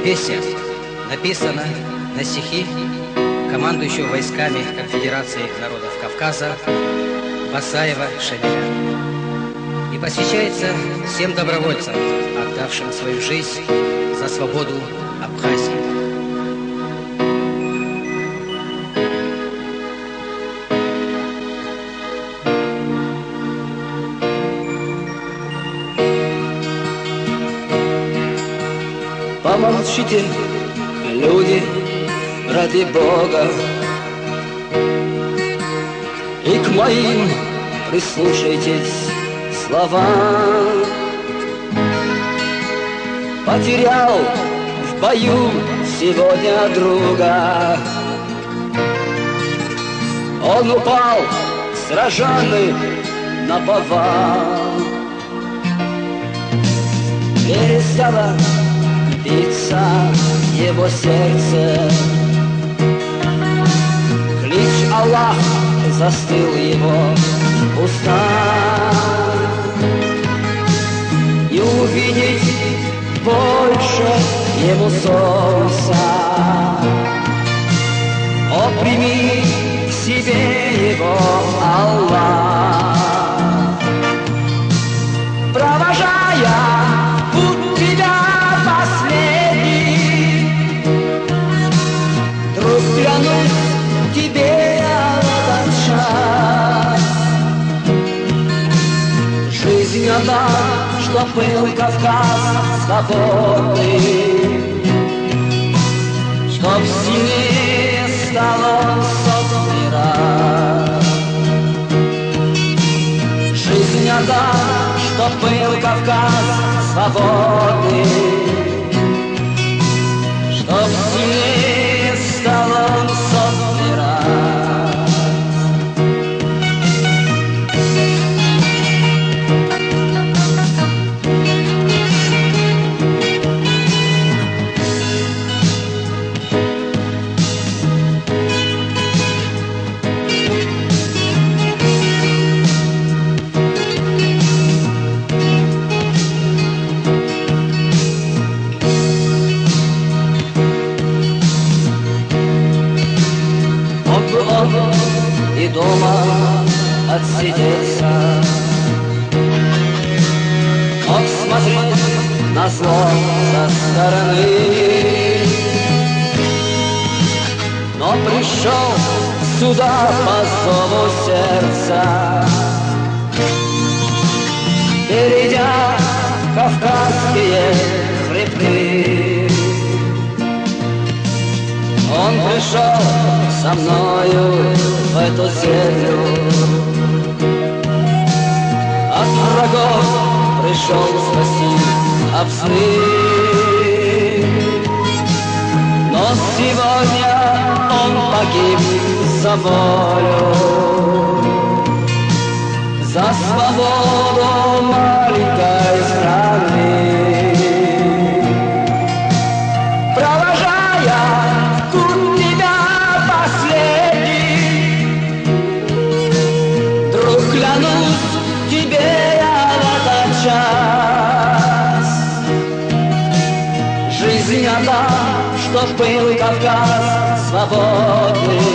Песня написана на стихи командующего войсками Конфедерации народов Кавказа Басаева Шамиля и посвящается всем добровольцам, отдавшим свою жизнь за свободу Абхазии. Помолчите, люди, ради Бога, и к моим прислушайтесь словам. Потерял в бою сегодня друга. Он упал, сраженный наповал. Перестало биться его сердце. Клич Аллах застыл его уста. И увидеть больше ему солнца. О, прими к себе его, Аллах. Провожая путь тебя последний, друг, клянусь тебе я в этот час. Жизнь отдам, что был Кавказ свободный, чтоб сильнее стал он сотный раз. Жизнь отдам, чтоб был Кавказ свободный, чтоб сильнее стал он сотный раз. И дома отсидеться, мог смотреть на зло со стороны, но пришел сюда по зову сердца, перейдя кавказские хребты. Он пришел со мною в эту землю, от врагов пришел спасти от сны. Но сегодня он погиб за волю, за свободу маленькой страны. Тебе я в этот час жизнь отдам, чтоб был Кавказ свободный,